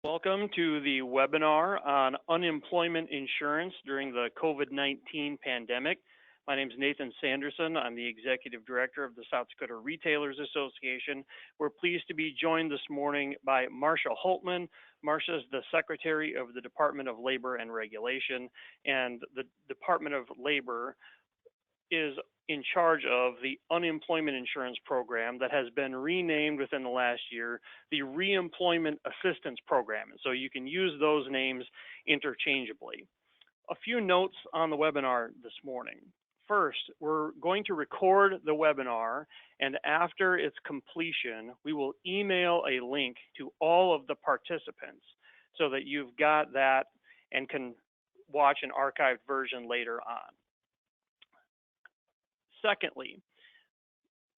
Welcome to the webinar on unemployment insurance during the COVID-19 pandemic. My name is Nathan Sanderson. I'm the Executive Director of the South Dakota Retailers Association. We're pleased to be joined this morning by Marcia Hultman. Marcia is the Secretary of the Department of Labor and Regulation, and the Department of Labor is in charge of the unemployment insurance program that has been renamed within the last year, the Reemployment Assistance Program. And so you can use those names interchangeably. A few notes on the webinar this morning. First, we're going to record the webinar, and after its completion, we will email a link to all of the participants so that you've got that and can watch an archived version later on. Secondly,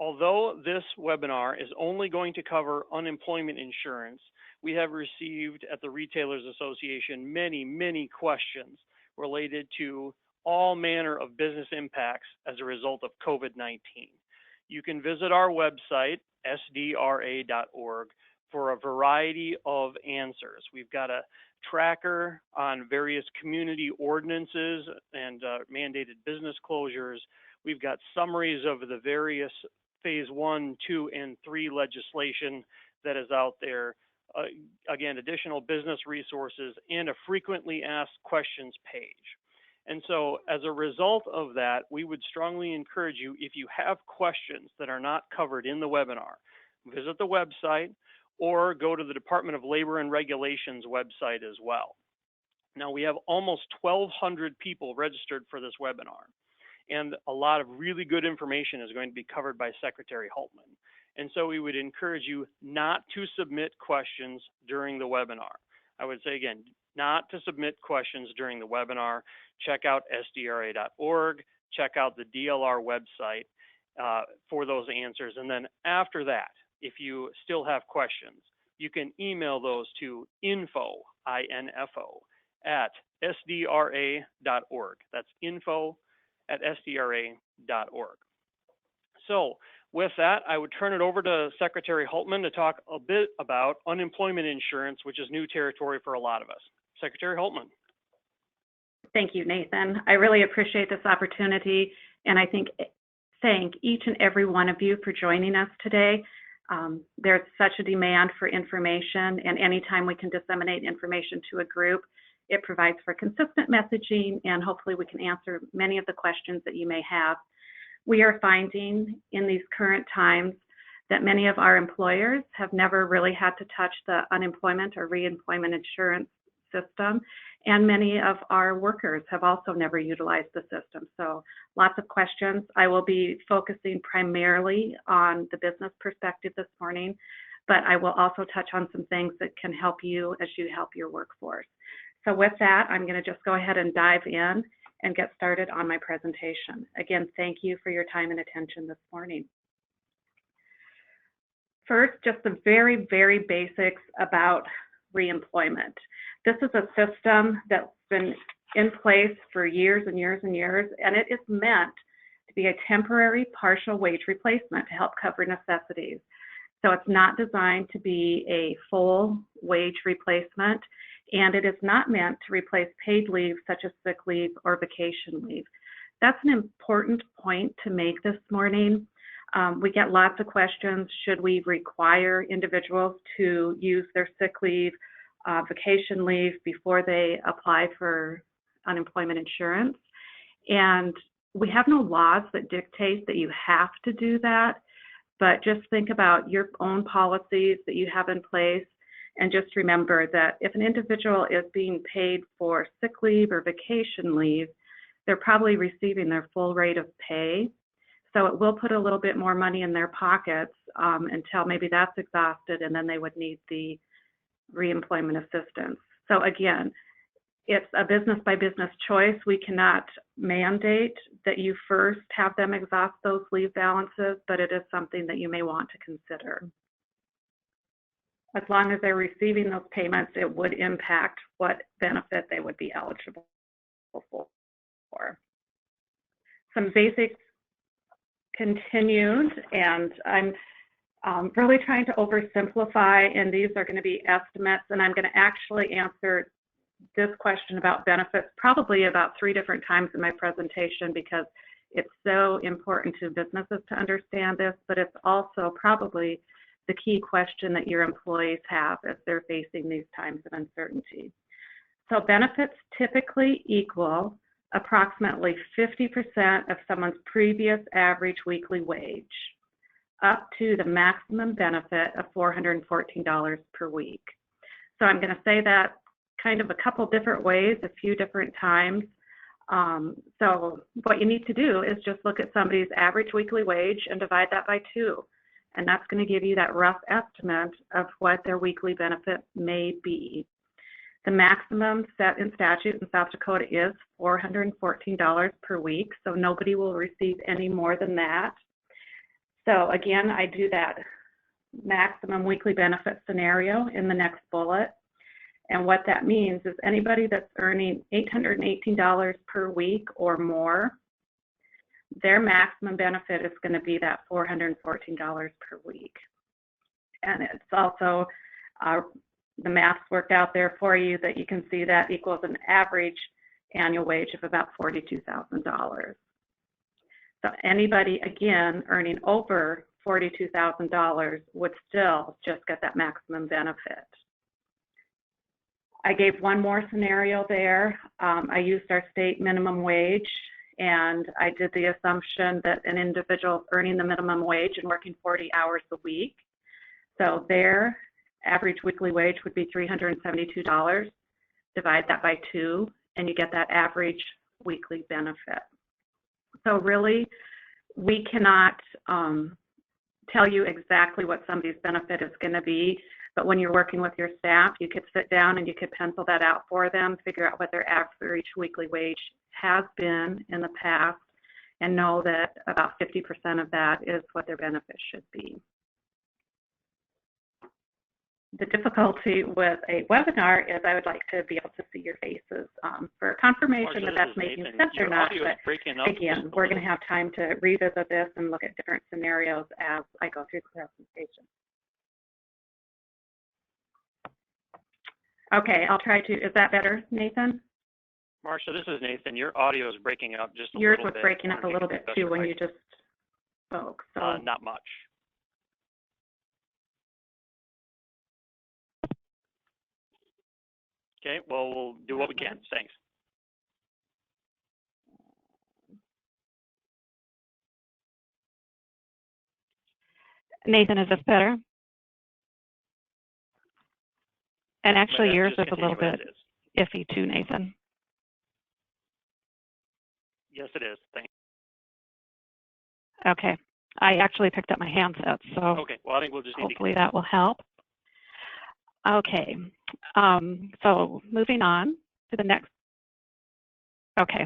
although this webinar is only going to cover unemployment insurance, we have received at the Retailers Association many questions related to all manner of business impacts as a result of COVID-19. You can visit our website, sdra.org, for a variety of answers. We've got a tracker on various community ordinances and mandated business closures. We've got summaries of the various phase 1, 2, and 3 legislation that is out there. Again, additional business resources and a frequently asked questions page. And so as a result of that, we would strongly encourage you, if you have questions that are not covered in the webinar, visit the website or go to the Department of Labor and Regulations website as well. Now, we have almost 1,200 people registered for this webinar, and a lot of really good information is going to be covered by Secretary Hultman. And so we would encourage you not to submit questions during the webinar. I would say again, not to submit questions during the webinar. Check out sdra.org, check out the DLR website for those answers. And then after that, if you still have questions, you can email those to info, I-N-F-O, at sdra.org. That's info@sdra.org. So with that, I would turn it over to Secretary Hultman to talk a bit about unemployment insurance, which is new territory for a lot of us. Secretary Hultman. Thank you, Nathan. I really appreciate this opportunity, and I thank each and every one of you for joining us today. There's such a demand for information, and anytime we can disseminate information to a group, it provides for consistent messaging, and hopefully we can answer many of the questions that you may have. We are finding in these current times that many of our employers have never really had to touch the unemployment or reemployment insurance system, and many of our workers have also never utilized the system. So lots of questions. I will be focusing primarily on the business perspective this morning, but I will also touch on some things that can help you as you help your workforce. So with that, I'm going to just go ahead and dive in and get started on my presentation. Again, thank you for your time and attention this morning. First, just the very, very basics about reemployment. This is a system that's been in place for years and years and years, and it is meant to be a temporary partial wage replacement to help cover necessities. So it's not designed to be a full wage replacement, and it is not meant to replace paid leave such as sick leave or vacation leave. That's an important point to make this morning. We get lots of questions. Should we require individuals to use their sick leave, vacation leave before they apply for unemployment insurance? And we have no laws that dictate that you have to do that, but just think about your own policies that you have in place. And just remember that if an individual is being paid for sick leave or vacation leave, they're probably receiving their full rate of pay. So it will put a little bit more money in their pockets until maybe that's exhausted, and then they would need the reemployment assistance. So again, it's a business by business choice. We cannot mandate that you first have them exhaust those leave balances, but it is something that you may want to consider. As long as they're receiving those payments, it would impact what benefit they would be eligible for. Some basics continued, and I'm Really trying to oversimplify, and these are going to be estimates, and I'm going to actually answer this question about benefits probably about 3 different times in my presentation because it's so important to businesses to understand this, but it's also probably the key question that your employees have as they're facing these times of uncertainty. So benefits typically equal approximately 50% of someone's previous average weekly wage, up to the maximum benefit of $414 per week. So I'm going to say that kind of a couple different ways, a few different times. So what you need to do is just look at somebody's average weekly wage and divide that by 2. And that's going to give you that rough estimate of what their weekly benefit may be. The maximum set in statute in South Dakota is $414 per week, so nobody will receive any more than that. So again, I do that maximum weekly benefit scenario in the next bullet. And what that means is anybody that's earning $818 per week or more, their maximum benefit is going to be that $414 per week. And it's also, the math's worked out there for you that you can see that equals an average annual wage of about $42,000. So anybody, again, earning over $42,000 would still just get that maximum benefit. I gave one more scenario there. I used our state minimum wage, and I did the assumption that an individual earning the minimum wage and working 40 hours a week, so their average weekly wage would be $372. Divide that by 2, and you get that average weekly benefit. So really, we cannot tell you exactly what somebody's benefit is going to be, but when you're working with your staff, you could sit down and you could pencil that out for them, figure out what their average weekly wage has been in the past, and know that about 50% of that is what their benefit should be. The difficulty with a webinar is I would like to be able to see your faces for confirmation that that's making sense or not. But again, we're going to have time to revisit this and look at different scenarios as I go through the presentation. Okay, I'll try to, is that better, Nathan? Marcia, this is Nathan. Your audio is breaking up just a little bit. Yours was breaking up a little bit too when you just spoke. So not much. Okay, well, we'll do what we can. Thanks. Nathan, is this better? And actually, yours is a little bit iffy too, Nathan. Yes, it is. Thanks. Okay. I actually picked up my handset, so okay. Well, I think we'll just hopefully that will help. Okay. So moving on to the next. Okay.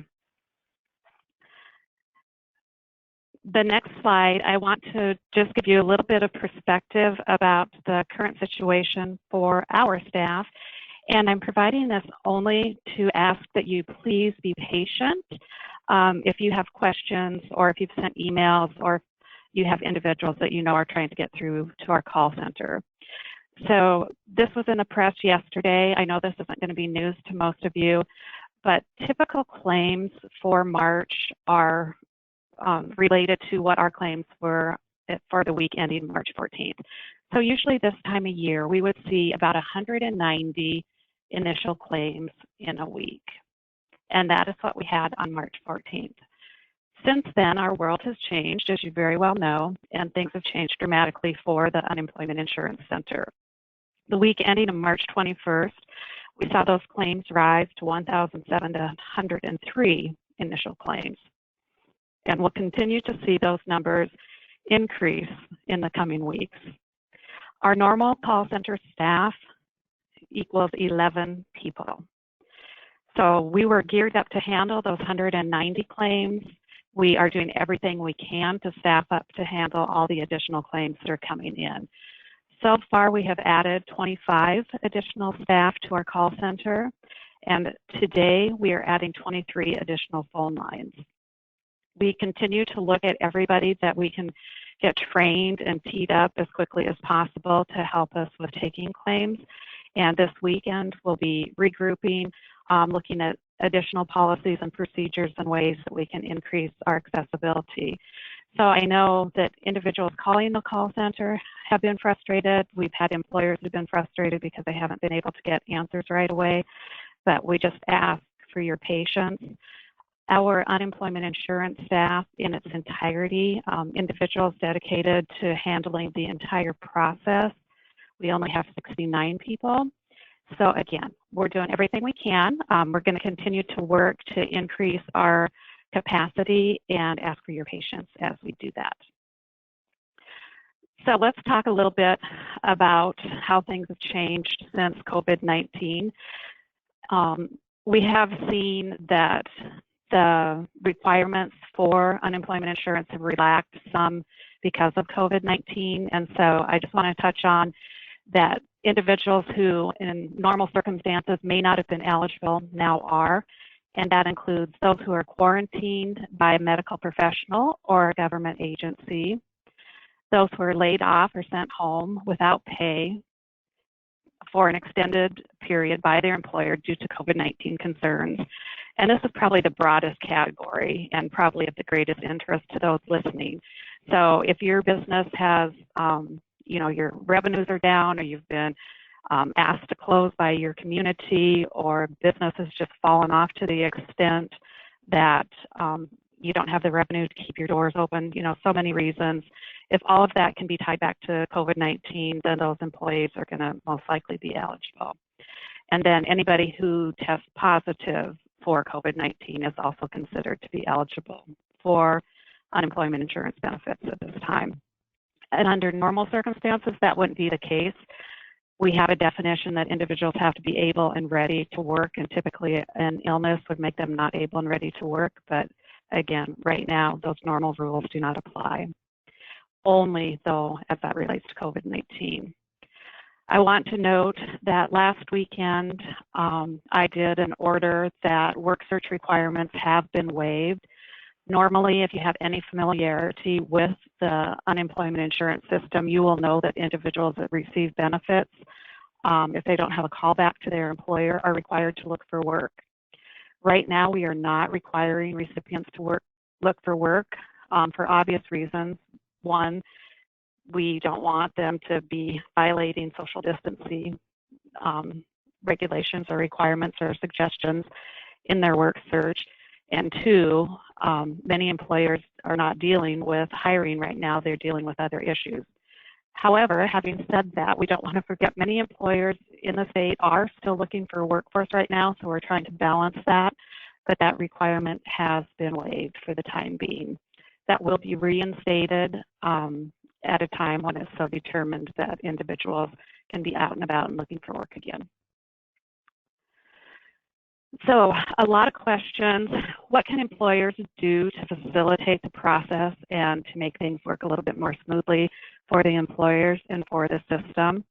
The next slide, I want to just give you a little bit of perspective about the current situation for our staff. And I'm providing this only to ask that you please be patient. If you have questions or if you've sent emails or if you have individuals that you know are trying to get through to our call center. So this was in the press yesterday. I know this isn't going to be news to most of you, but typical claims for March are related to what our claims were for the week ending March 14th. So usually this time of year, we would see about 190 initial claims in a week. And that is what we had on March 14th. Since then, our world has changed, as you very well know, and things have changed dramatically for the Unemployment Insurance Center. The week ending on March 21st, we saw those claims rise to 1,703 initial claims. And we'll continue to see those numbers increase in the coming weeks. Our normal call center staff equals 11 people. So we were geared up to handle those 190 claims. We are doing everything we can to staff up to handle all the additional claims that are coming in. So far, we have added 25 additional staff to our call center, and today we are adding 23 additional phone lines. We continue to look at everybody that we can get trained and teed up as quickly as possible to help us with taking claims. And this weekend, we'll be regrouping, looking at additional policies and procedures and ways that we can increase our accessibility. So I know that individuals calling the call center have been frustrated. We've had employers who've been frustrated because they haven't been able to get answers right away, but we just ask for your patience. Our unemployment insurance staff in its entirety, individuals dedicated to handling the entire process, we only have 69 people. So again, we're doing everything we can. We're going to continue to work to increase our capacity and ask for your patience as we do that. So let's talk a little bit about how things have changed since COVID-19. We have seen that the requirements for unemployment insurance have relaxed some because of COVID-19. And so I just want to touch on that individuals who in normal circumstances may not have been eligible now are, and that includes those who are quarantined by a medical professional or a government agency, those who are laid off or sent home without pay for an extended period by their employer due to COVID-19 concerns. And this is probably the broadest category and probably of the greatest interest to those listening. So if your business has, your revenues are down, or you've been asked to close by your community, or business has just fallen off to the extent that you don't have the revenue to keep your doors open, so many reasons. If all of that can be tied back to COVID-19, then those employees are going to most likely be eligible. And then anybody who tests positive for COVID-19 is also considered to be eligible for unemployment insurance benefits at this time. And under normal circumstances, that wouldn't be the case. We have a definition that individuals have to be able and ready to work, and typically an illness would make them not able and ready to work. But again, right now, those normal rules do not apply, only though as that relates to COVID-19. I want to note that last weekend, I did an order that work search requirements have been waived. Normally, if you have any familiarity with the unemployment insurance system, you will know that individuals that receive benefits, if they don't have a callback to their employer, are required to look for work. Right now, we are not requiring recipients to look for work for obvious reasons. One, we don't want them to be violating social distancing regulations or requirements or suggestions in their work search. And two, many employers are not dealing with hiring right now, they're dealing with other issues. However, having said that, we don't want to forget many employers in the state are still looking for a workforce right now, so we're trying to balance that, but that requirement has been waived for the time being. That will be reinstated at a time when it's so determined that individuals can be out and about and looking for work again. So a lot of questions. What can employers do to facilitate the process and to make things work a little bit more smoothly for the employers and for the system?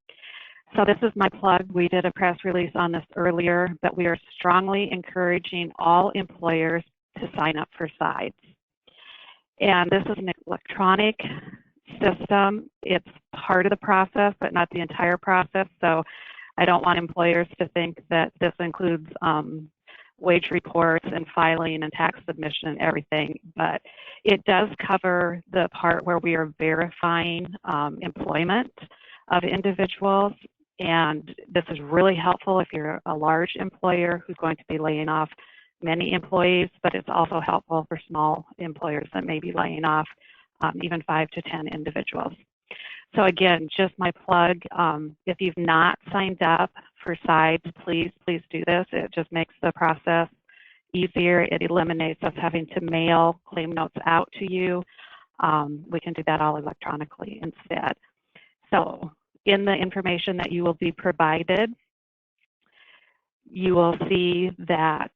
So this is my plug. We did a press release on this earlier, but we are strongly encouraging all employers to sign up for SIDES. And this is an electronic system. It's part of the process, but not the entire process. So I don't want employers to think that this includes wage reports and filing and tax submission and everything, but it does cover the part where we are verifying employment of individuals. And this is really helpful if you're a large employer who's going to be laying off many employees, but it's also helpful for small employers that may be laying off even 5 to 10 individuals. So again, just my plug, if you've not signed up for SIDES, please do this. It just makes the process easier. It eliminates us having to mail claim notes out to you. We can do that all electronically instead. So in the information that you will be provided, you will see that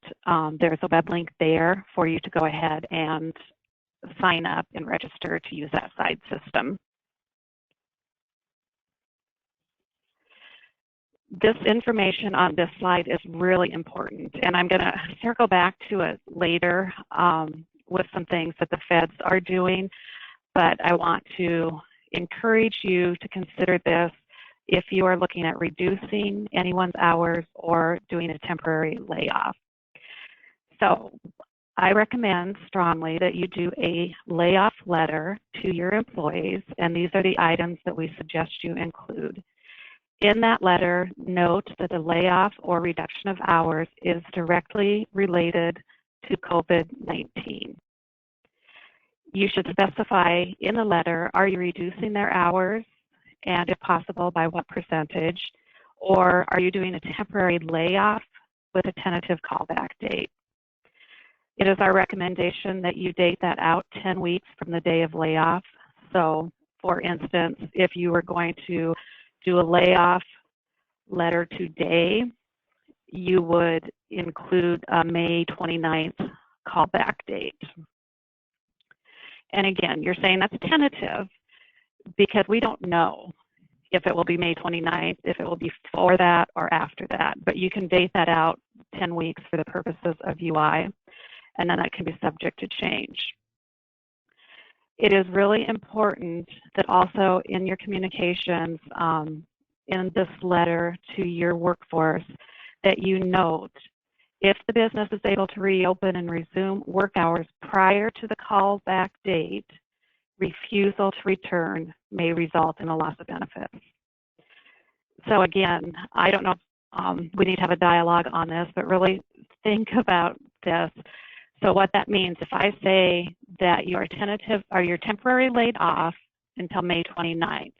there's a web link there for you to go ahead and sign up and register to use that SIDES system. This information on this slide is really important, and I'm going to circle back to it later. with some things that the feds are doing, but I want to encourage you to consider this if you are looking at reducing anyone's hours or doing a temporary layoff. So I recommend strongly that you do a layoff letter to your employees, and these are the items that we suggest you include. In that letter, note that the layoff or reduction of hours is directly related to COVID-19. You should specify in the letter, are you reducing their hours, and if possible, by what percentage, or are you doing a temporary layoff with a tentative callback date? It is our recommendation that you date that out 10 weeks from the day of layoff. So, for instance, if you were going to do a layoff letter today, you would include a May 29th callback date. And again, you're saying that's tentative because we don't know if it will be May 29th, if it will be before that or after that, but you can date that out 10 weeks for the purposes of UI, and then that can be subject to change. It is really important that also in your communications, in this letter to your workforce, that you note if the business is able to reopen and resume work hours prior to the callback date, refusal to return may result in a loss of benefits. So again, I don't know, we need to have a dialogue on this, but really think about this. So what that means, if I say that you're tentative or you're temporarily laid off until May 29th,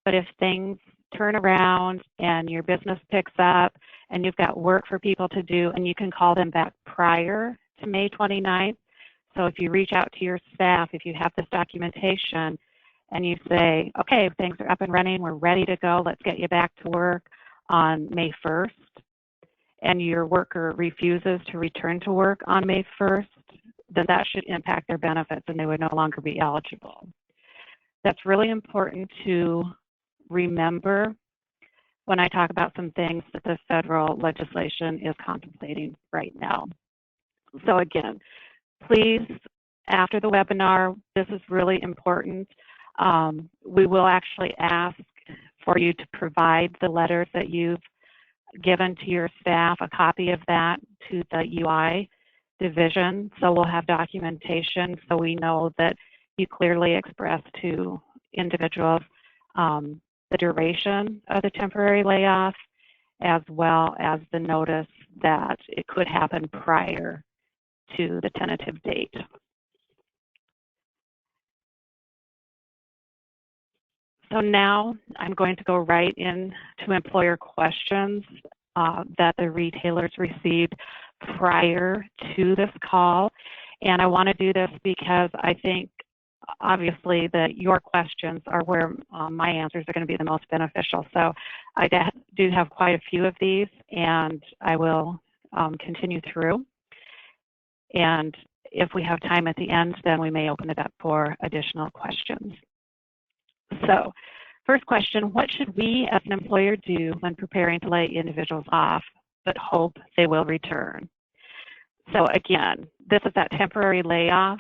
but if things turn around and your business picks up and you've got work for people to do and you can call them back prior to May 29th, so if you reach out to your staff, if you have this documentation and you say, okay, things are up and running, we're ready to go, let's get you back to work on May 1st, and your worker refuses to return to work on May 1st, then that should impact their benefits and they would no longer be eligible. That's really important to remember when I talk about some things that the federal legislation is contemplating right now. So again, please, after the webinar, this is really important. We will actually ask for you to provide the letters that you've given to your staff, a copy of that to the UI division. So we'll have documentation so we know that you clearly express to individuals the duration of the temporary layoff, as well as the notice that it could happen prior to the tentative date. So now I'm going to go right into employer questions that the retailers received prior to this call. And I want to do this because I think obviously that your questions are where my answers are going to be the most beneficial. So I do have quite a few of these, and I will continue through. And if we have time at the end, then we may open it up for additional questions. So first question, what should we as an employer do when preparing to lay individuals off but hope they will return? So again, this is that temporary layoff.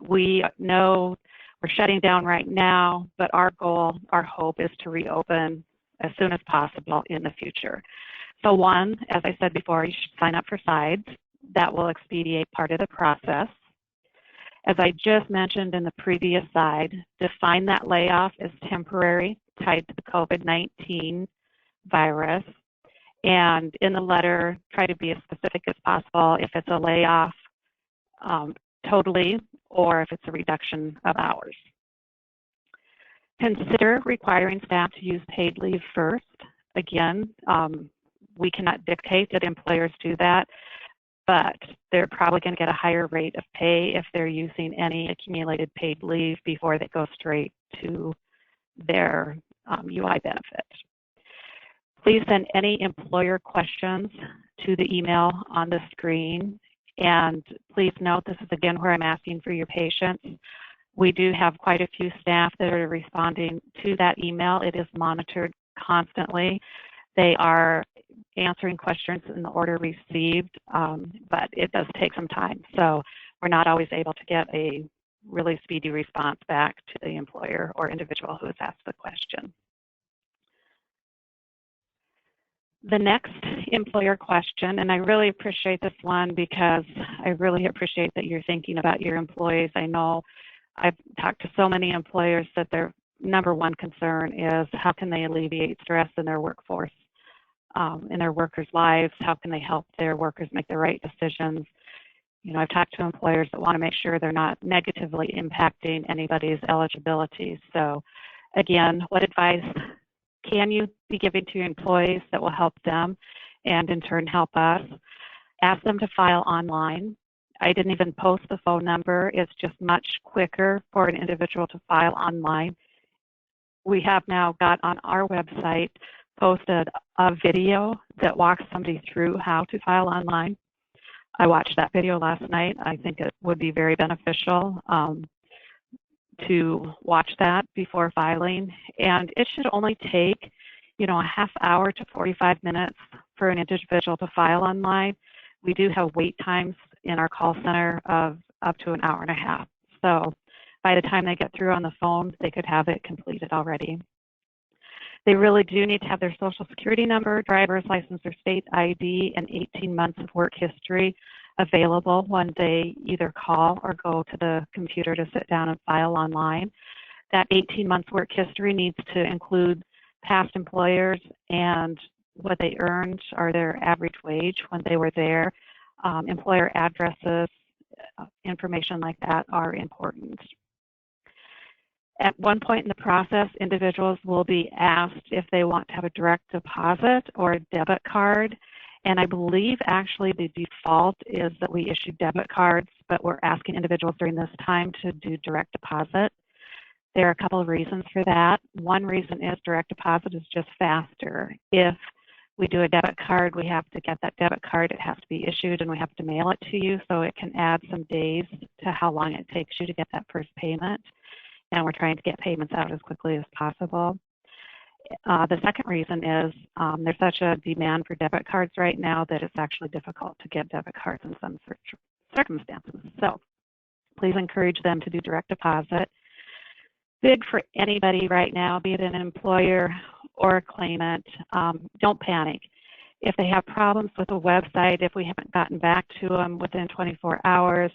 We know we're shutting down right now, but our goal, our hope is to reopen as soon as possible in the future. So one, as I said before, you should sign up for sides. That will expedite part of the process. As I just mentioned in the previous slide, define that layoff as temporary, tied to the COVID-19 virus. And in the letter, try to be as specific as possible if it's a layoff totally or if it's a reduction of hours. Consider requiring staff to use paid leave first. Again, we cannot dictate that employers do that, but they're probably going to get a higher rate of pay if they're using any accumulated paid leave before they go straight to their UI benefit. Please send any employer questions to the email on the screen. And please note, this is again where I'm asking for your patience. We do have quite a few staff that are responding to that email. It is monitored constantly. They are answering questions in the order received, but it does take some time. So we're not always able to get a really speedy response back to the employer or individual who has asked the question. The next employer question, and I really appreciate this one because I really appreciate that you're thinking about your employees. I know I've talked to so many employers that their number one concern is how can they alleviate stress in their workforce, in their workers' lives? How can they help their workers make the right decisions? You know, I've talked to employers that want to make sure they're not negatively impacting anybody's eligibility. So again, what advice can you be giving to your employees that will help them and in turn help us? Ask them to file online. I didn't even post the phone number. It's just much quicker for an individual to file online. We have now got on our website posted a video that walks somebody through how to file online. I watched that video last night. I think it would be very beneficial to watch that before filing. And it should only take, you know, a half hour to 45 minutes for an individual to file online. We do have wait times in our call center of up to an hour and a half. So by the time they get through on the phone, they could have it completed already. They really do need to have their social security number, driver's license, or state ID, and 18 months of work history available when they either call or go to the computer to sit down and file online. That 18 months work history needs to include past employers and what they earned or their average wage when they were there. Employer addresses, information like that are important. At one point in the process, individuals will be asked if they want to have a direct deposit or a debit card. And I believe actually the default is that we issue debit cards, but we're asking individuals during this time to do direct deposit. There are a couple of reasons for that. One reason is direct deposit is just faster. If we do a debit card, we have to get that debit card, it has to be issued, and we have to mail it to you, so it can add some days to how long it takes you to get that first payment. And we're trying to get payments out as quickly as possible. The second reason is there's such a demand for debit cards right now that it's actually difficult to get debit cards in some circumstances. So please encourage them to do direct deposit. Big for anybody right now, be it an employer or a claimant, don't panic. If they have problems with the website, if we haven't gotten back to them within 24 hours,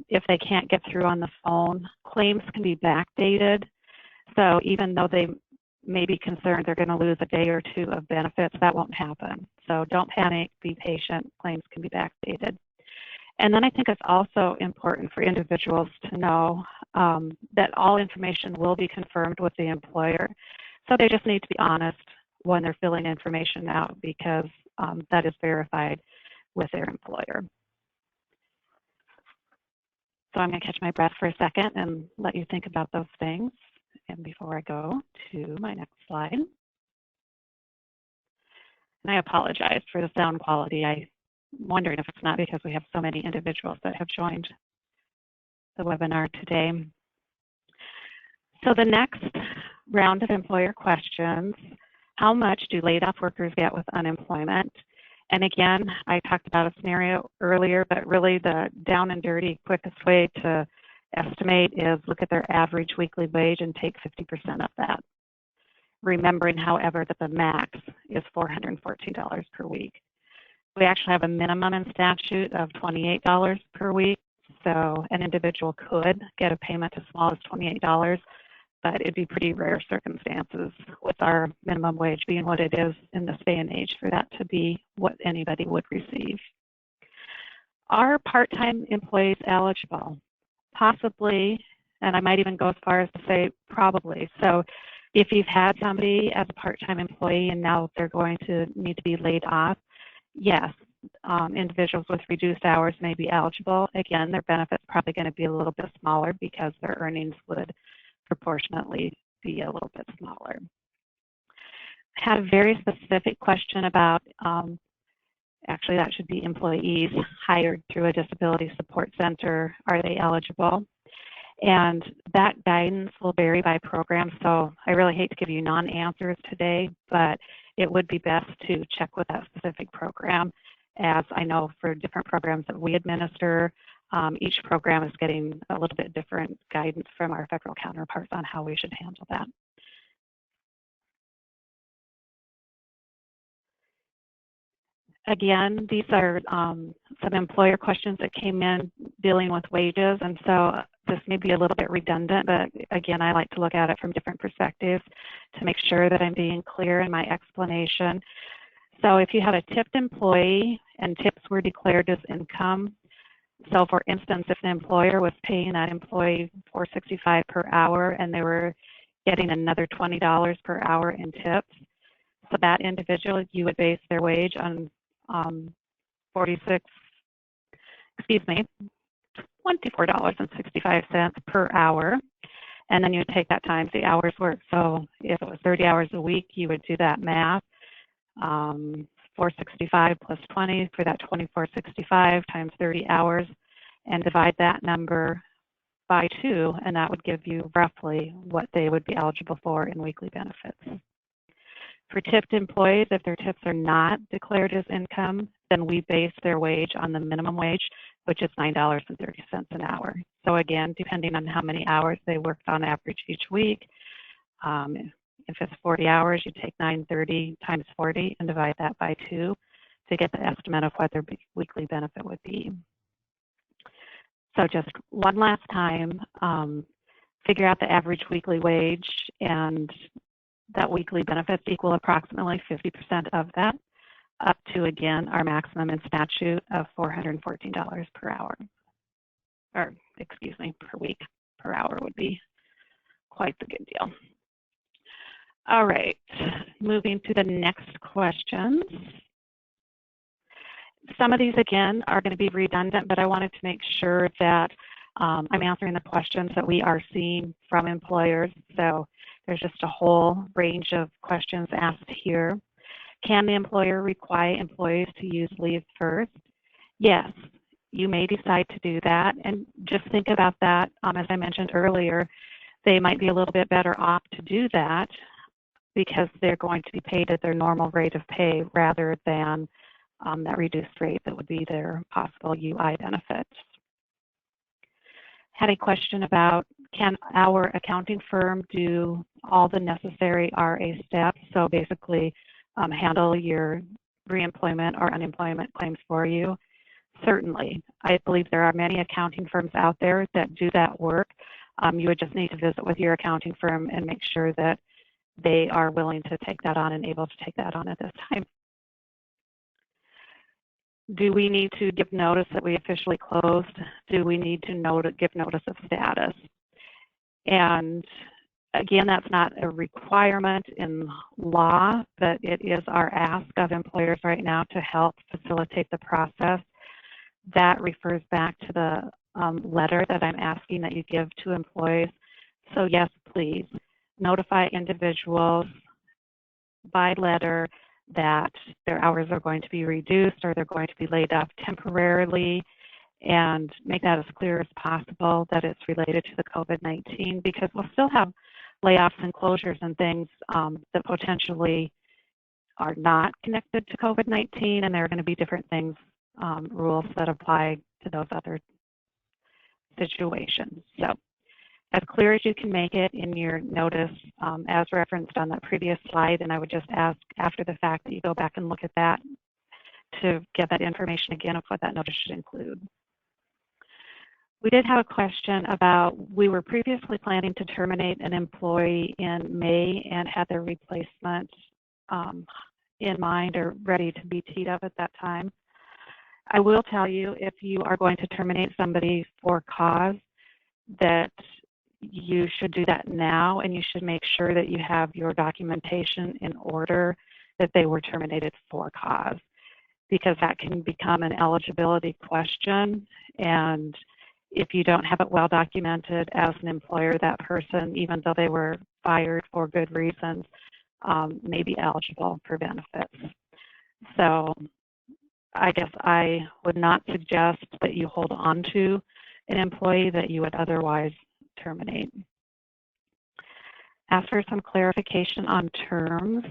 if they can't get through on the phone, claims can be backdated. So even though they may be concerned they're going to lose a day or two of benefits, that won't happen. So don't panic, be patient, claims can be backdated. And then I think it's also important for individuals to know that all information will be confirmed with the employer. So they just need to be honest when they're filling information out because that is verified with their employer. So I'm going to catch my breath for a second and let you think about those things. And before I go to my next slide, and I apologize for the sound quality. I'm wondering if it's not because we have so many individuals that have joined the webinar today. So the next round of employer questions, how much do laid off workers get with unemployment? And again, I talked about a scenario earlier, but really the down and dirty quickest way to estimate is look at their average weekly wage and take 50% of that. Remembering, however, that the max is $414 per week. We actually have a minimum in statute of $28 per week, so an individual could get a payment as small as $28, but it'd be pretty rare circumstances with our minimum wage being what it is in this day and age for that to be what anybody would receive. Are part-time employees eligible? Possibly, and I might even go as far as to say probably. So if you've had somebody as a part-time employee and now they're going to need to be laid off, yes, individuals with reduced hours may be eligible. Again, their benefits probably going to be a little bit smaller because their earnings would proportionately be a little bit smaller. Had a very specific question about, actually that should be employees hired through a disability support center. Are they eligible? And that guidance will vary by program. So I really hate to give you non-answers today, but it would be best to check with that specific program, as I know for different programs that we administer, each program is getting a little bit different guidance from our federal counterparts on how we should handle that. Again, these are some employer questions that came in dealing with wages, and so this may be a little bit redundant, but again, I like to look at it from different perspectives to make sure that I'm being clear in my explanation. So if you had a tipped employee and tips were declared as income, so for instance, if an employer was paying that employee $4.65 per hour and they were getting another $20 per hour in tips, so that individual, you would base their wage on $24.65 per hour, and then you would take that times the hours worked. So if it was 30 hours a week, you would do that math. 465 plus 20 for that 2465 times 30 hours, and divide that number by 2, and that would give you roughly what they would be eligible for in weekly benefits. For tipped employees, if their tips are not declared as income, then we base their wage on the minimum wage, which is $9.30 an hour. So again, depending on how many hours they worked on average each week, if it's 40 hours, you take 930 times 40 and divide that by 2 to get the estimate of what their weekly benefit would be. So just one last time, figure out the average weekly wage, and that weekly benefits equal approximately 50% of that, up to, again, our maximum in statute of $414 per hour, or excuse me, per week. Per hour would be quite the good deal. All right, moving to the next questions. Some of these, again, are going to be redundant, but I wanted to make sure that I'm answering the questions that we are seeing from employers. So there's just a whole range of questions asked here. Can the employer require employees to use leave first? Yes, you may decide to do that. And just think about that. As I mentioned earlier, they might be a little bit better off to do that because they're going to be paid at their normal rate of pay rather than that reduced rate that would be their possible UI benefits. Had a question about, can our accounting firm do all the necessary RA steps? So basically handle your reemployment or unemployment claims for you? Certainly. I believe there are many accounting firms out there that do that work. You would just need to visit with your accounting firm and make sure that they are willing to take that on and able to take that on at this time. Do we need to give notice that we officially closed? Do we need to give notice of status? And again, that's not a requirement in law, but it is our ask of employers right now to help facilitate the process. That refers back to the letter that I'm asking that you give to employees. So yes, please notify individuals by letter that their hours are going to be reduced or they're going to be laid off temporarily, and make that as clear as possible that it's related to the COVID-19, because we'll still have layoffs and closures and things that potentially are not connected to COVID-19, and there are going to be different things, rules that apply to those other situations. So as clear as you can make it in your notice, as referenced on that previous slide, and I would just ask after the fact that you go back and look at that to get that information again of what that notice should include. We did have a question about, we were previously planning to terminate an employee in May and had their replacement in mind or ready to be teed up at that time. I will tell you, if you are going to terminate somebody for cause, that you should do that now, and you should make sure that you have your documentation in order that they were terminated for cause, because that can become an eligibility question. And if you don't have it well documented as an employer, that person, even though they were fired for good reasons, may be eligible for benefits. So I guess I would not suggest that you hold on to an employee that you would otherwise terminate. Ask for some clarification on terms.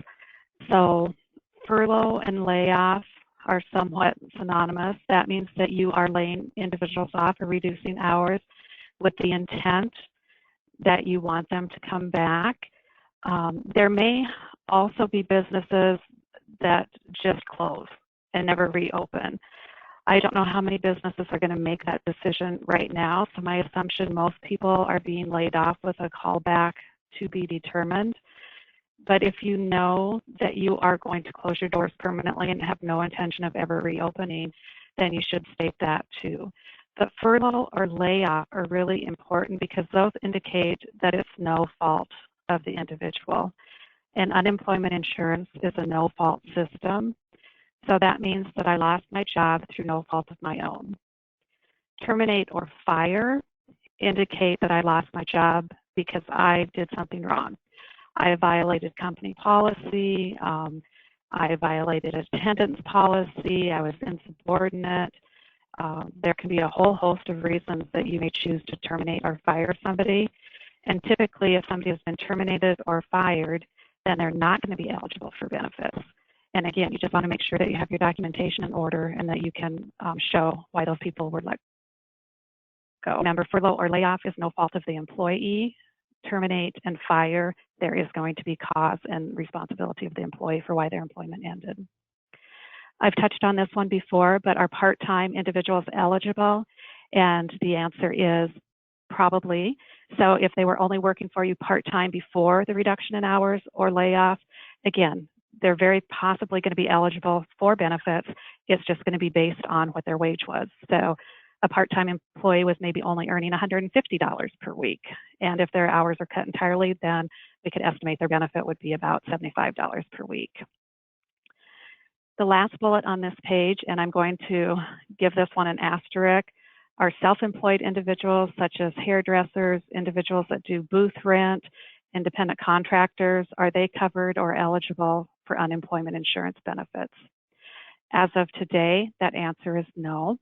So furlough and layoff are somewhat synonymous. That means that you are laying individuals off or reducing hours with the intent that you want them to come back. There may also be businesses that just close and never reopen. I don't know how many businesses are going to make that decision right now, so my assumption most people are being laid off with a callback to be determined. But if you know that you are going to close your doors permanently and have no intention of ever reopening, then you should state that too. But furlough or layoff are really important because those indicate that it's no fault of the individual. And unemployment insurance is a no-fault system. So that means that I lost my job through no fault of my own. Terminate or fire indicate that I lost my job because I did something wrong. I violated company policy, I violated attendance policy, I was insubordinate. There can be a whole host of reasons that you may choose to terminate or fire somebody. And typically, if somebody has been terminated or fired, then they're not going to be eligible for benefits. And again, you just want to make sure that you have your documentation in order and that you can show why those people were let go. Remember, furlough or layoff is no fault of the employee. Terminate and fire, there is going to be cause and responsibility of the employee for why their employment ended. I've touched on this one before, but are part-time individuals eligible? And the answer is probably. So if they were only working for you part-time before the reduction in hours or layoff, again, they're very possibly going to be eligible for benefits. It's just going to be based on what their wage was. So a part-time employee was maybe only earning $150 per week. And if their hours are cut entirely, then we could estimate their benefit would be about $75 per week. The last bullet on this page, and I'm going to give this one an asterisk, are self-employed individuals such as hairdressers, individuals that do booth rent, independent contractors. Are they covered or eligible for unemployment insurance benefits? As of today, that answer is no.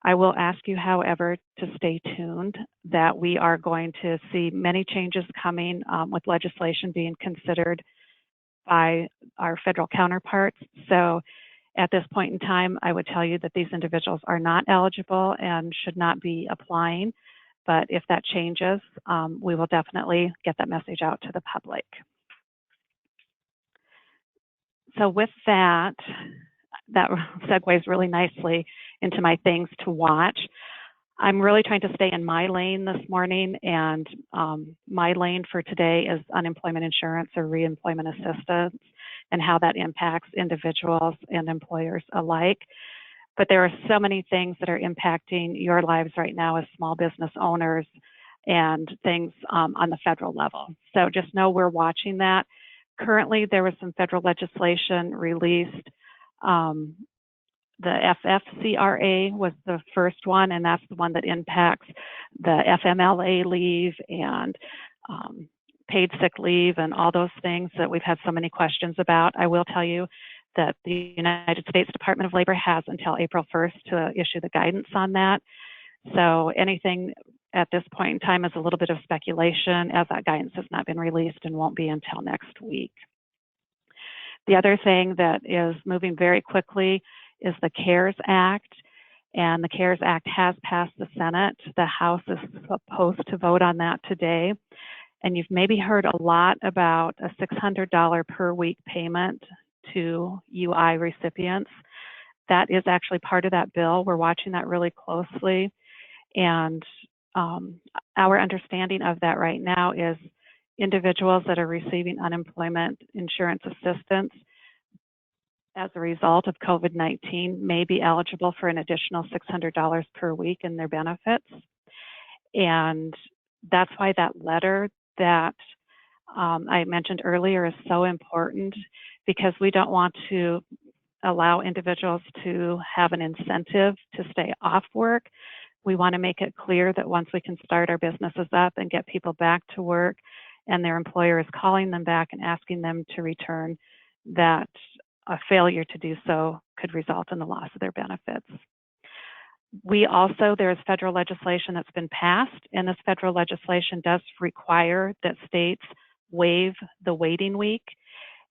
I will ask you, however, to stay tuned that we are going to see many changes coming with legislation being considered by our federal counterparts. So at this point in time, I would tell you that these individuals are not eligible and should not be applying. But if that changes, we will definitely get that message out to the public. So with that, that segues really nicely into my things to watch. I'm really trying to stay in my lane this morning, and my lane for today is unemployment insurance or reemployment assistance and how that impacts individuals and employers alike. But there are so many things that are impacting your lives right now as small business owners and things on the federal level. So just know we're watching that. Currently, there was some federal legislation released. The FFCRA was the first one, and that's the one that impacts the FMLA leave and paid sick leave and all those things that we've had so many questions about. I will tell you that the United States Department of Labor has until April 1st to issue the guidance on that. So anything at this point in time is a little bit of speculation, as that guidance has not been released and won't be until next week. The other thing that is moving very quickly is the CARES Act, and the CARES Act has passed the Senate. The House is supposed to vote on that today. And you've maybe heard a lot about a $600 per week payment to UI recipients. That is actually part of that bill. We're watching that really closely. And our understanding of that right now is individuals that are receiving unemployment insurance assistance as a result of COVID-19 may be eligible for an additional $600 per week in their benefits. And that's why that letter that I mentioned earlier is so important, because we don't want to allow individuals to have an incentive to stay off work. We want to make it clear that once we can start our businesses up and get people back to work and their employer is calling them back and asking them to return, that a failure to do so could result in the loss of their benefits. There's federal legislation that's been passed, and this federal legislation does require that states waive the waiting week.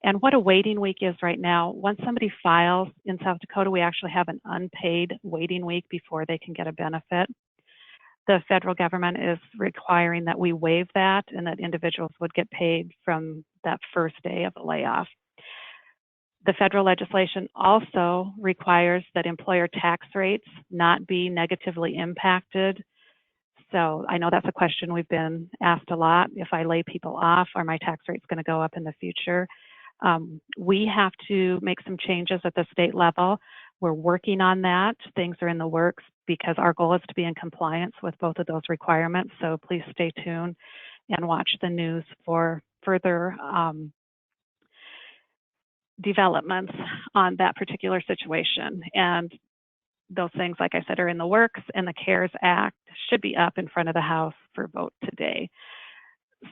And what a waiting week is right now, once somebody files in South Dakota, we actually have an unpaid waiting week before they can get a benefit. The federal government is requiring that we waive that and that individuals would get paid from that first day of the layoff. The federal legislation also requires that employer tax rates not be negatively impacted. So I know that's a question we've been asked a lot. If I lay people off, are my tax rates going to go up in the future? We have to make some changes at the state level. We're working on that. Things are in the works because our goal is to be in compliance with both of those requirements. So please stay tuned and watch the news for further developments on that particular situation. And those things, like I said, are in the works, and the CARES Act should be up in front of the House for vote today.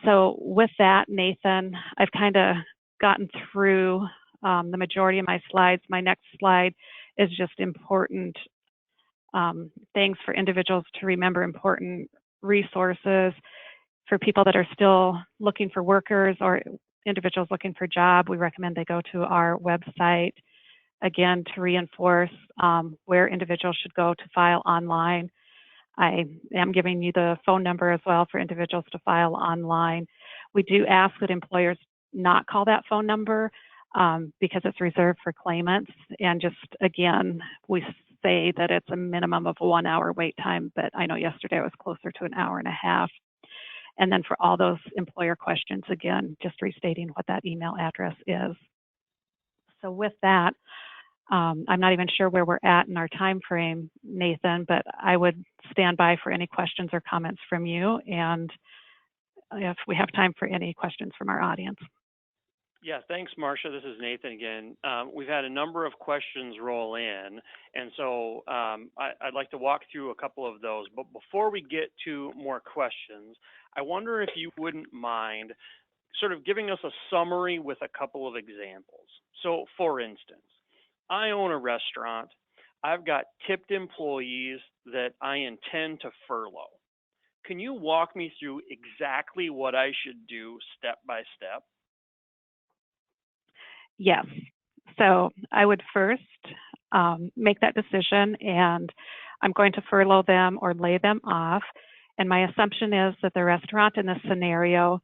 So with that, Nathan, I've kind of gotten through the majority of my slides. My next slide is just important things for individuals to remember, important resources for people that are still looking for workers or individuals looking for a job. We recommend they go to our website, again, to reinforce where individuals should go to file online. I am giving you the phone number as well for individuals to file online. We do ask that employers not call that phone number because it's reserved for claimants. And just, again, we say that it's a minimum of a 1 hour wait time, but I know yesterday it was closer to an hour and a half. And then for all those employer questions, again, just restating what that email address is. So with that, I'm not even sure where we're at in our time frame, Nathan, but I would stand by for any questions or comments from you, and if we have time for any questions from our audience. Yeah, thanks, Marcia. This is Nathan again. We've had a number of questions roll in, and so I'd like to walk through a couple of those. But before we get to more questions, I wonder if you wouldn't mind sort of giving us a summary with a couple of examples. So, for instance, I own a restaurant. I've got tipped employees that I intend to furlough. Can you walk me through exactly what I should do step by step? Yes. So I would first make that decision, and I'm going to furlough them or lay them off. And my assumption is that the restaurant in this scenario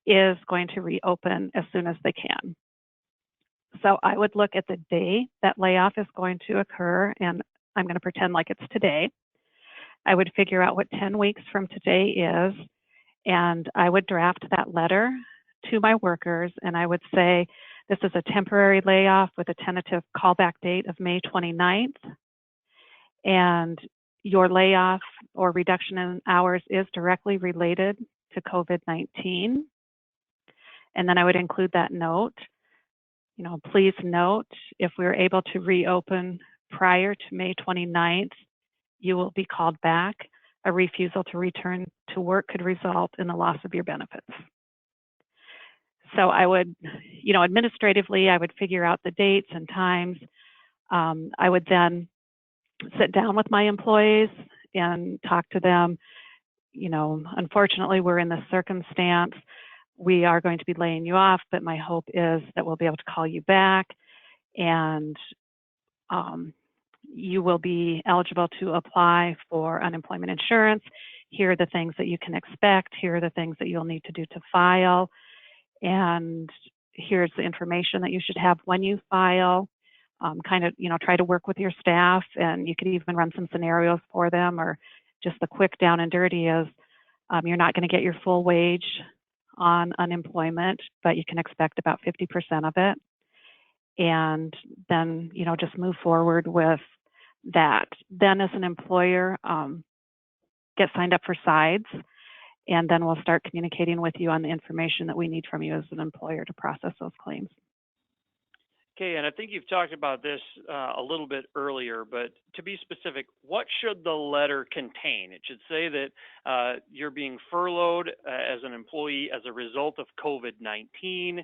is going to reopen as soon as they can. So I would look at the day that layoff is going to occur, and I'm going to pretend like it's today. I would figure out what 10 weeks from today is, and I would draft that letter to my workers, and I would say, this is a temporary layoff with a tentative callback date of May 29th, and your layoff or reduction in hours is directly related to COVID-19. And then I would include that note. You know, please note, if we're able to reopen prior to May 29th, you will be called back. A refusal to return to work could result in the loss of your benefits. So I would, you know, administratively, I would figure out the dates and times. I would then sit down with my employees and talk to them. You know, unfortunately, we're in this circumstance. We are going to be laying you off, but my hope is that we'll be able to call you back, and you will be eligible to apply for unemployment insurance. Here are the things that you can expect. Here are the things that you'll need to do to file. And here's the information that you should have when you file. Kind of, you know, try to work with your staff, and you could even run some scenarios for them, or just the quick down and dirty is you're not going to get your full wage on unemployment, but you can expect about 50% of it. And then, you know, just move forward with that. Then as an employer, get signed up for sides, and then we'll start communicating with you on the information that we need from you as an employer to process those claims. Okay, and I think you've talked about this a little bit earlier, but to be specific, what should the letter contain? It should say that you're being furloughed as an employee as a result of COVID-19.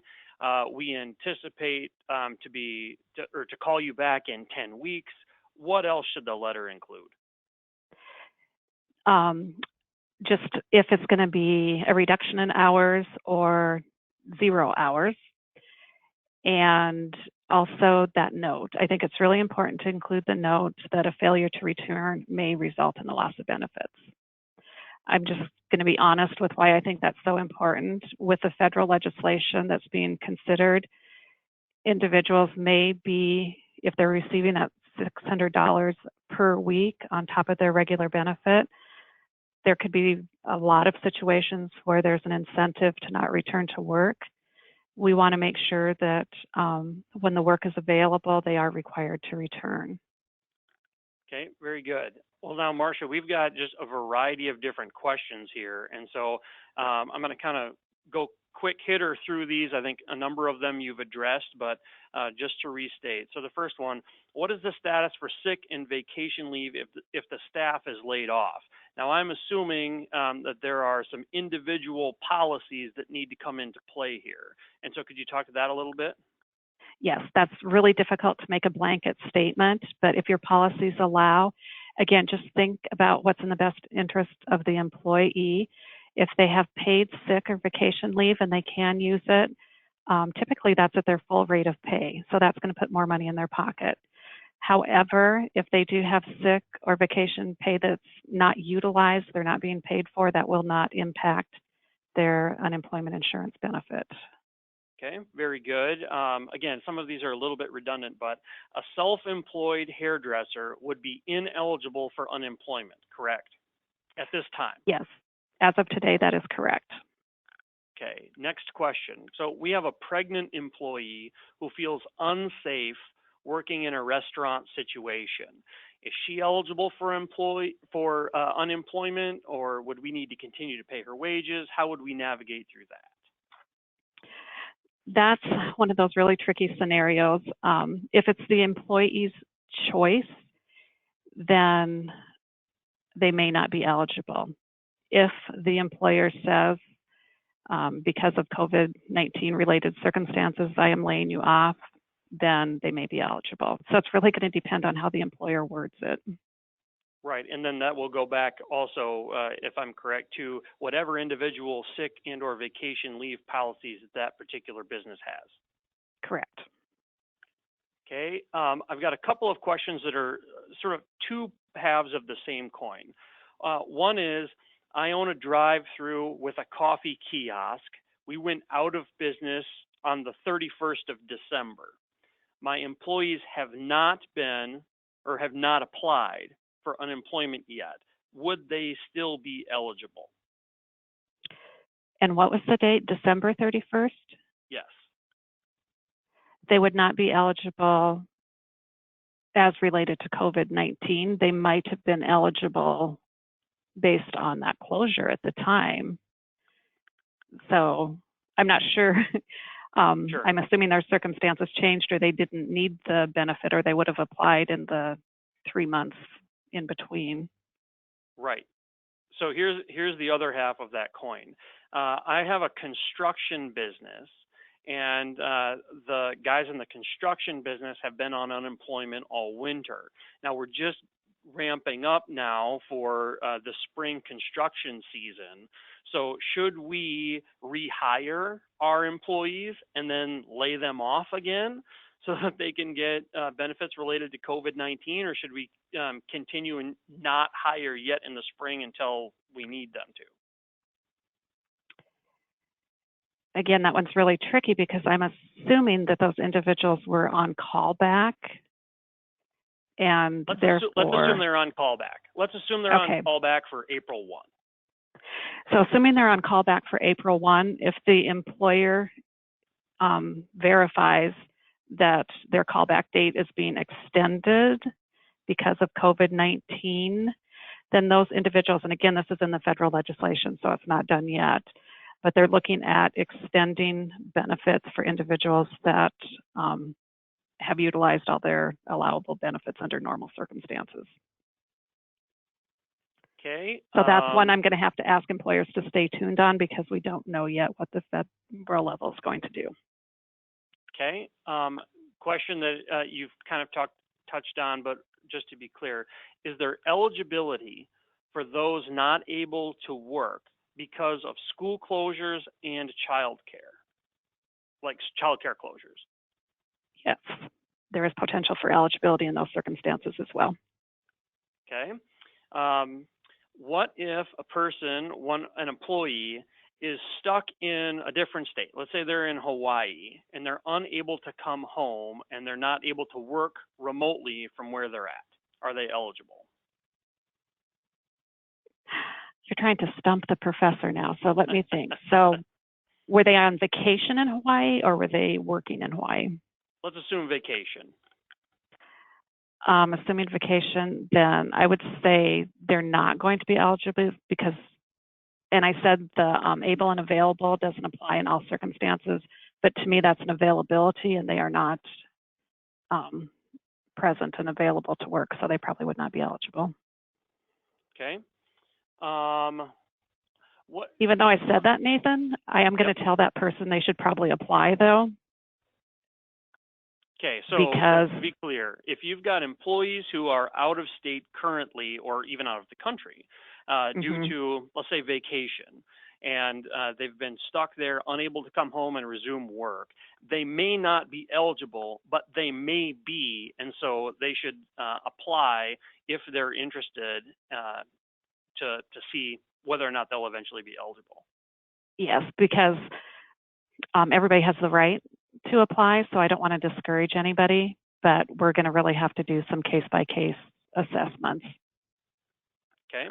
We anticipate to call you back in 10 weeks. What else should the letter include? Just if it's going to be a reduction in hours or 0 hours. and also that note. I think it's really important to include the note that a failure to return may result in the loss of benefits. I'm just going to be honest with why I think that's so important. With the federal legislation that's being considered, individuals may be, if they're receiving that $600 per week on top of their regular benefit, there could be a lot of situations where there's an incentive to not return to work. We want to make sure that when the work is available, they are required to return. Okay, very good. Well, now, Marcia, we've got just a variety of different questions here. And so I'm going to kind of go quick hitter through these. I think a number of them you've addressed, but just to restate. So the first one, what is the status for sick and vacation leave if the staff is laid off? Now, I'm assuming that there are some individual policies that need to come into play here. And so could you talk to that a little bit? Yes, that's really difficult to make a blanket statement, but if your policies allow, again, just think about what's in the best interest of the employee. If they have paid sick or vacation leave and they can use it, typically that's at their full rate of pay, so that's going to put more money in their pocket. However, if they do have sick or vacation pay that's not utilized, they're not being paid for, that will not impact their unemployment insurance benefit. Okay, very good. Again, some of these are a little bit redundant, but a self-employed hairdresser would be ineligible for unemployment, correct? At this time? Yes, as of today, that is correct. Okay, next question. So we have a pregnant employee who feels unsafe working in a restaurant situation. Is she eligible for unemployment, or would we need to continue to pay her wages? How would we navigate through that? That's one of those really tricky scenarios. If it's the employee's choice, then they may not be eligible. If the employer says, because of COVID-19 related circumstances, I am laying you off, then they may be eligible. So it's really going to depend on how the employer words it. Right, and then that will go back also, if I'm correct, to whatever individual sick and or vacation leave policies that particular business has. Correct. Okay, I've got a couple of questions that are sort of two halves of the same coin. One is, I own a drive-through with a coffee kiosk. We went out of business on the 31st of December. My employees have not been or have not applied for unemployment yet. Would they still be eligible? And what was the date? December 31st? Yes. They would not be eligible as related to COVID-19. They might have been eligible based on that closure at the time. So I'm not sure. Sure. I'm assuming their circumstances changed, or they didn't need the benefit, or they would have applied in the 3 months in between. Right. So here's the other half of that coin. I have a construction business, and the guys in the construction business have been on unemployment all winter. Now we're just ramping up now for the spring construction season. So should we rehire our employees and then lay them off again so that they can get benefits related to COVID-19, or should we continue and not hire yet in the spring until we need them to? Again, that one's really tricky because I'm assuming that those individuals were on callback, and let's therefore... Let's assume they're on callback. Let's assume they're on callback for April 1. So assuming they're on callback for April 1, if the employer verifies that their callback date is being extended because of COVID-19, then those individuals, and again, this is in the federal legislation, so it's not done yet, but they're looking at extending benefits for individuals that have utilized all their allowable benefits under normal circumstances. Okay. So that's one I'm going to have to ask employers to stay tuned on, because we don't know yet what the federal level is going to do. Okay. Question that you've kind of touched on, but just to be clear, is there eligibility for those not able to work because of school closures and childcare, like childcare closures? yes, there is potential for eligibility in those circumstances as well. Okay. What if a person, an employee, is stuck in a different state? Let's say they're in Hawaii and they're unable to come home and they're not able to work remotely from where they're at. Are they eligible? You're trying to stump the professor now, so let me think. So were they on vacation in Hawaii or were they working in Hawaii? Let's assume vacation. Assuming vacation, then I would say they're not going to be eligible because, and I said the able and available doesn't apply in all circumstances, but to me that's an availability and they are not present and available to work, so they probably would not be eligible. Okay. What? Even though I said that, Nathan, I am going to tell that person they should probably apply though. Okay, so because, to be clear, if you've got employees who are out of state currently or even out of the country due to, let's say, vacation, and they've been stuck there, unable to come home and resume work, they may not be eligible, but they may be, and so they should apply if they're interested to see whether or not they'll eventually be eligible. Yes, because everybody has the right to apply, so I don't want to discourage anybody, but we're going to really have to do some case-by-case assessments. Okay.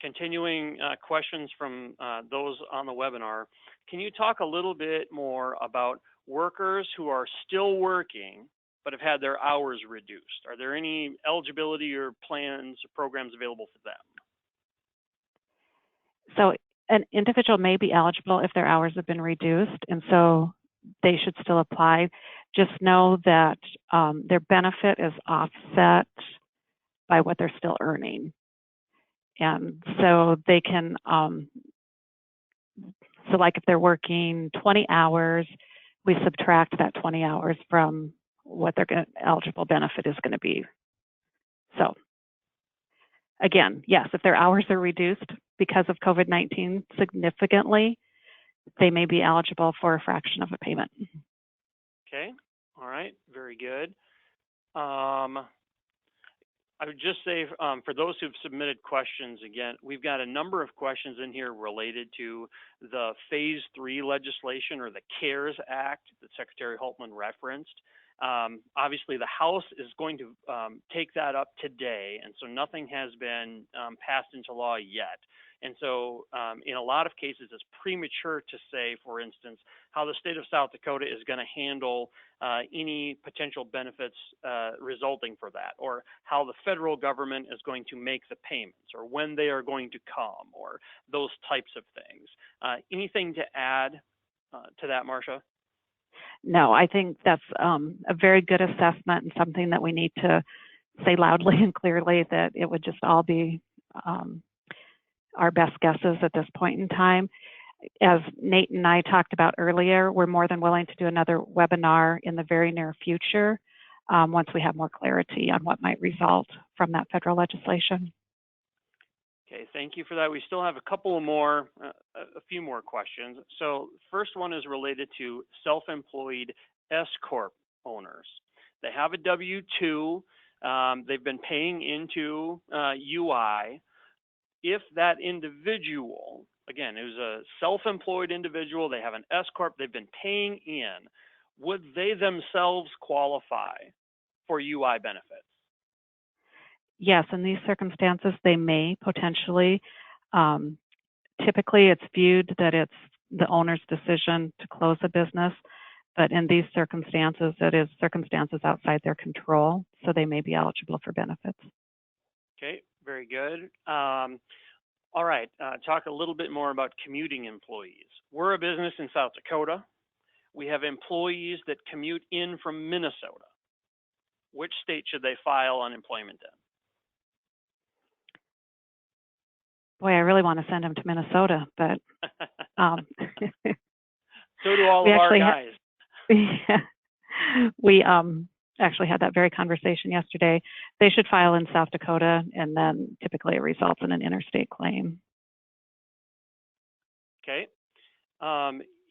Continuing questions from those on the webinar, can you talk a little bit more about workers who are still working but have had their hours reduced? Are there any eligibility or plans or programs available for them? So an individual may be eligible if their hours have been reduced, and so they should still apply. Just know that their benefit is offset by what they're still earning. And so they can, so like if they're working 20 hours, we subtract that 20 hours from what their eligible benefit is going to be. So again, yes, if their hours are reduced because of COVID-19 significantly, they may be eligible for a fraction of a payment. Okay, all right, very good. I would just say for those who've submitted questions, again, we've got a number of questions in here related to the Phase 3 legislation or the CARES Act that Secretary Hultman referenced. Obviously, the House is going to take that up today, and so nothing has been passed into law yet. And so in a lot of cases, it's premature to say, for instance, how the state of South Dakota is going to handle any potential benefits resulting for that, or how the federal government is going to make the payments, or when they are going to come, or those types of things. Anything to add to that, Marcia? No, I think that's a very good assessment and something that we need to say loudly and clearly that it would just all be our best guesses at this point in time. As Nate and I talked about earlier, we're more than willing to do another webinar in the very near future once we have more clarity on what might result from that federal legislation. Okay, thank you for that. We still have a couple more, a few more questions. So first one is related to self-employed S-Corp owners. They have a W-2, they've been paying into UI. If that individual, again, it was a self-employed individual, they have an S-Corp, they've been paying in, would they themselves qualify for UI benefits? Yes, in these circumstances, they may potentially. Typically, it's viewed that it's the owner's decision to close a business, but in these circumstances, it is circumstances outside their control, so they may be eligible for benefits. Okay, very good. All right, talk a little bit more about commuting employees. We're a business in South Dakota. We have employees that commute in from Minnesota. Which state should they file unemployment in? Boy, I really want to send them to Minnesota, but so do all of our guys. We actually had that very conversation yesterday. They should file in South Dakota, and then typically it results in an interstate claim. Okay.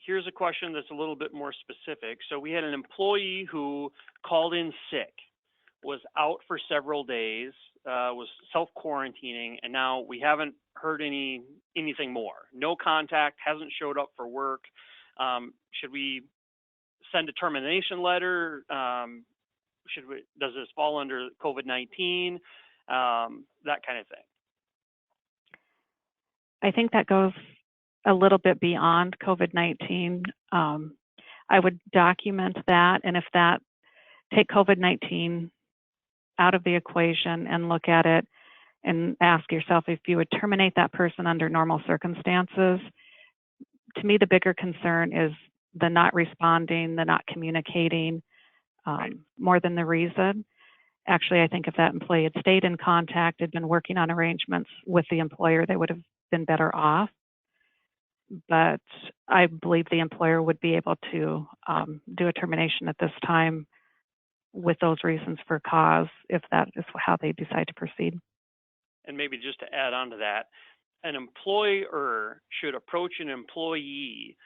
here's a question that's a little bit more specific. So we had an employee who called in sick, was out for several days, was self-quarantining, and now we haven't heard anything more. No contact, hasn't showed up for work. Should we send a termination letter? Does this fall under COVID-19? That kind of thing. I think that goes a little bit beyond COVID-19. I would document that, and if that, take COVID-19 out of the equation and look at it and ask yourself if you would terminate that person under normal circumstances. To me, the bigger concern is the not responding, the not communicating, more than the reason. Actually, I think if that employee had stayed in contact, had been working on arrangements with the employer, they would have been better off. But I believe the employer would be able to do a termination at this time with those reasons for cause, if that is how they decide to proceed. And maybe just to add on to that, an employer should approach an employee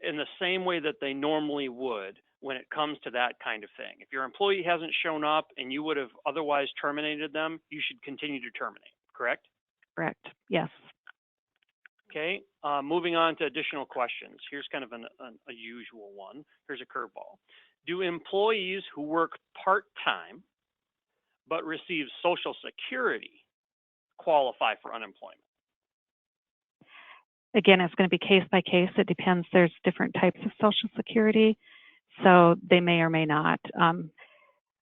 in the same way that they normally would when it comes to that kind of thing. If your employee hasn't shown up and you would have otherwise terminated them, you should continue to terminate, correct? Correct, yes. Okay, moving on to additional questions. Here's kind of a usual one. Here's a curveball. Do employees who work part-time but receive Social Security qualify for unemployment? Again, it's going to be case by case. It depends. There's different types of Social Security, so they may or may not.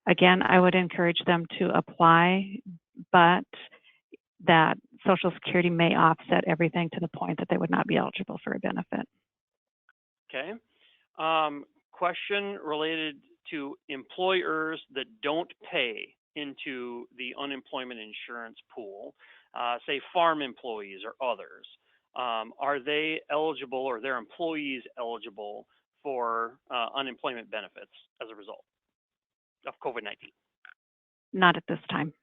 Again, I would encourage them to apply, but that Social Security may offset everything to the point that they would not be eligible for a benefit. Okay. Question related to employers that don't pay into the unemployment insurance pool, say farm employees or others. Are they eligible, or their employees eligible for unemployment benefits as a result of COVID-19? Not at this time.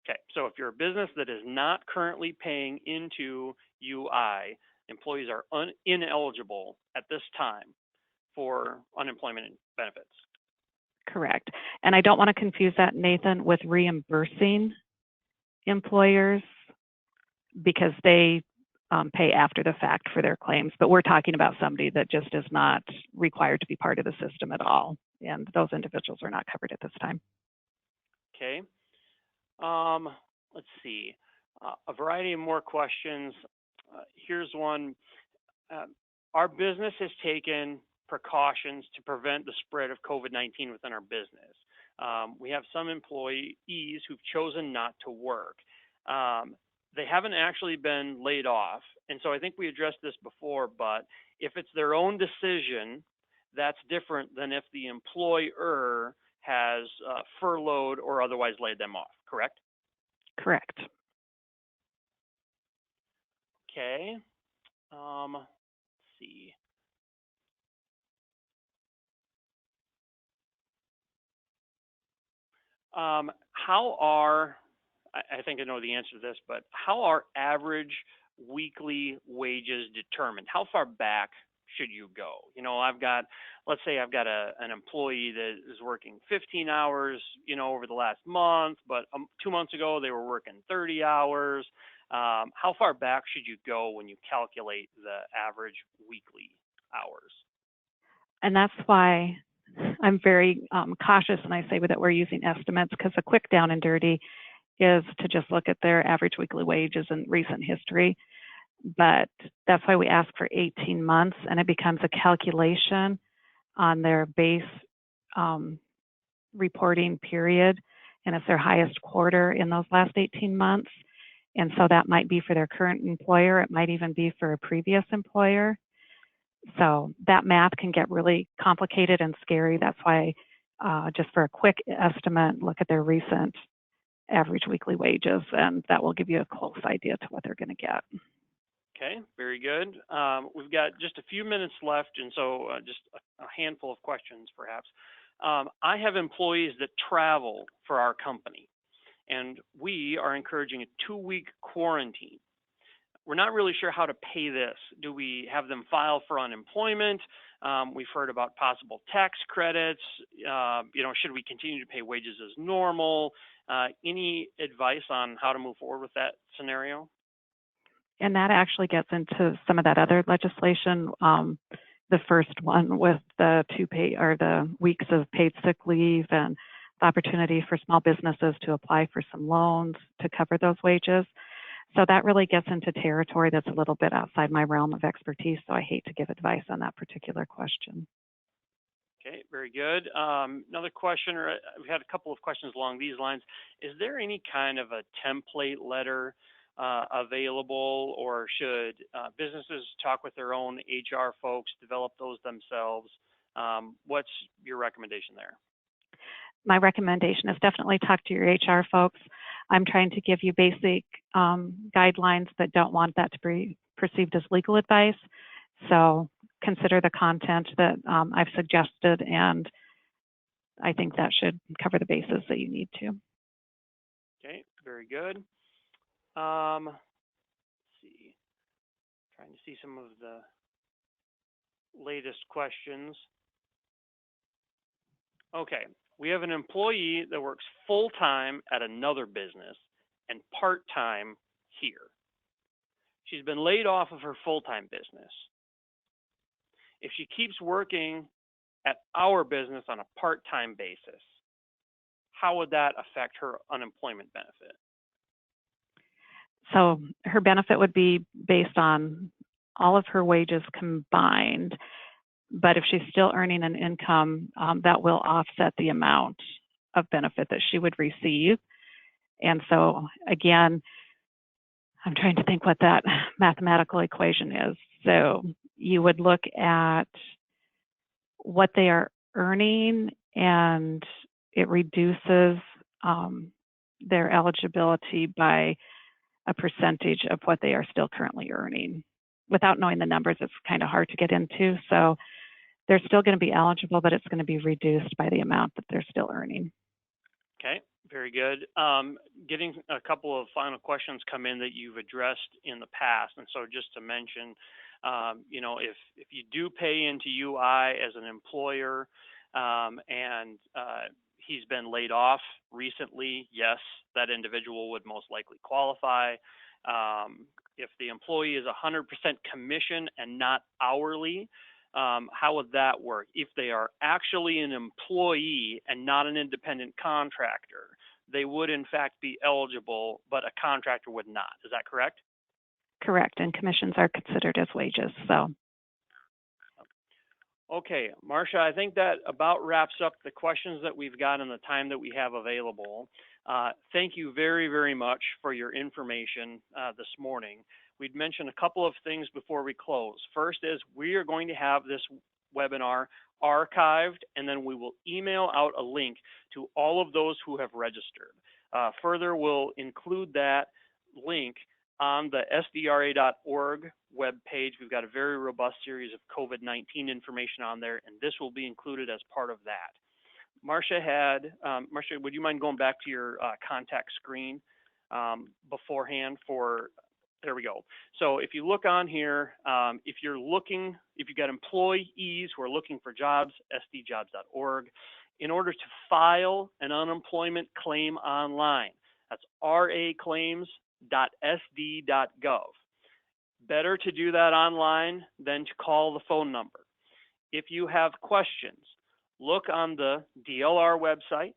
Okay, so if you're a business that is not currently paying into UI, employees are ineligible at this time for unemployment benefits. Correct. And I don't want to confuse that, Nathan, with reimbursing employers, because they pay after the fact for their claims. But we're talking about somebody that just is not required to be part of the system at all. And those individuals are not covered at this time. Okay. Let's see. A variety of more questions. Here's one. Our business has taken precautions to prevent the spread of COVID-19 within our business. We have some employees who've chosen not to work. They haven't actually been laid off. And so I think we addressed this before, but if it's their own decision, that's different than if the employer has furloughed or otherwise laid them off, correct? Correct. Okay. Let's see. How are, I think I know the answer to this, but how are average weekly wages determined? How far back should you go? You know, let's say I've got an employee that is working 15 hours, you know, over the last month, but 2 months ago they were working 30 hours. How far back should you go when you calculate the average weekly hours? And that's why I'm very cautious when I say that we're using estimates, because a quick down and dirty is to just look at their average weekly wages in recent history. But that's why we ask for 18 months, and it becomes a calculation on their base reporting period, and it's their highest quarter in those last 18 months. And so that might be for their current employer. It might even be for a previous employer. So that math can get really complicated and scary. That's why just for a quick estimate, look at their recent average weekly wages, and that will give you a close idea to what they're going to get. Okay, very good. We've got just a few minutes left, and so just a handful of questions perhaps. I have employees that travel for our company, and we are encouraging a 2-week quarantine. we're not really sure how to pay this. Do we have them file for unemployment? We've heard about possible tax credits. Should we continue to pay wages as normal? Any advice on how to move forward with that scenario? And that actually gets into some of that other legislation. The first one with the the weeks of paid sick leave and the opportunity for small businesses to apply for some loans to cover those wages. So that really gets into territory that's a little bit outside my realm of expertise, so I hate to give advice on that particular question. Okay, very good. Another question, or we've had a couple of questions along these lines. Is there any kind of a template letter available, or should businesses talk with their own HR folks, develop those themselves? What's your recommendation there? My recommendation is definitely talk to your HR folks. I'm trying to give you basic guidelines, but don't want that to be perceived as legal advice. So consider the content that I've suggested, and I think that should cover the bases that you need to. Okay, very good. Let's see, trying to see some of the latest questions. Okay, we have an employee that works full-time at another business and part-time here. She's been laid off of her full-time business. If she keeps working at our business on a part-time basis, how would that affect her unemployment benefit? So her benefit would be based on all of her wages combined, but if she's still earning an income, that will offset the amount of benefit that she would receive. And so again, I'm trying to think what that mathematical equation is. So you would look at what they are earning, and it reduces their eligibility by a percentage of what they are still currently earning. Without knowing the numbers, it's kind of hard to get into. So they're still going to be eligible, but it's going to be reduced by the amount that they're still earning. Okay, very good. Getting a couple of final questions come in that you've addressed in the past. And so just to mention, if you do pay into UI as an employer and he's been laid off recently, yes, that individual would most likely qualify. If the employee is 100% commission and not hourly, how would that work? If they are actually an employee and not an independent contractor, they would in fact be eligible, but a contractor would not. Is that correct? Correct, and commissions are considered as wages. So. Okay, Marcia, I think that about wraps up the questions that we've got and the time that we have available. Thank you very, very much for your information this morning. We'd mention a couple of things before we close. First is we are going to have this webinar archived, and then we will email out a link to all of those who have registered. Further, we'll include that link on the sdra.org webpage. We've got a very robust series of COVID-19 information on there, and this will be included as part of that. Marcia, would you mind going back to your contact screen beforehand for, there we go. So if you look on here, if you've got employees who are looking for jobs, sdjobs.org, in order to file an unemployment claim online, that's raclaims.sd.gov. Better to do that online than to call the phone number. If you have questions, look on the DLR website,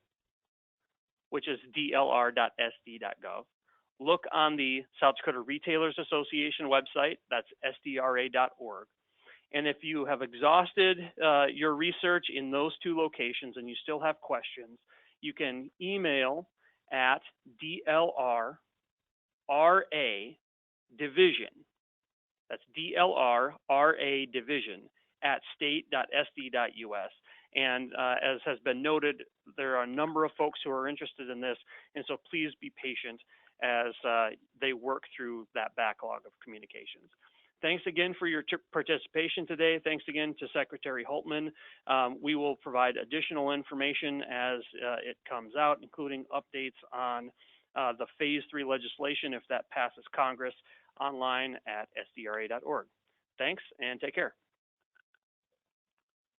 which is dlr.sd.gov. Look on the South Dakota Retailers Association website, that's sdra.org. And if you have exhausted your research in those two locations and you still have questions, you can email at DLRRA Division, that's DLRRA Division at state.sd.us. And as has been noted, there are a number of folks who are interested in this, and so please be patient as they work through that backlog of communications. Thanks again for your participation today. Thanks again to Secretary Hultman. We will provide additional information as it comes out, including updates on the Phase 3 legislation, if that passes Congress, online at sdra.org. Thanks, and take care.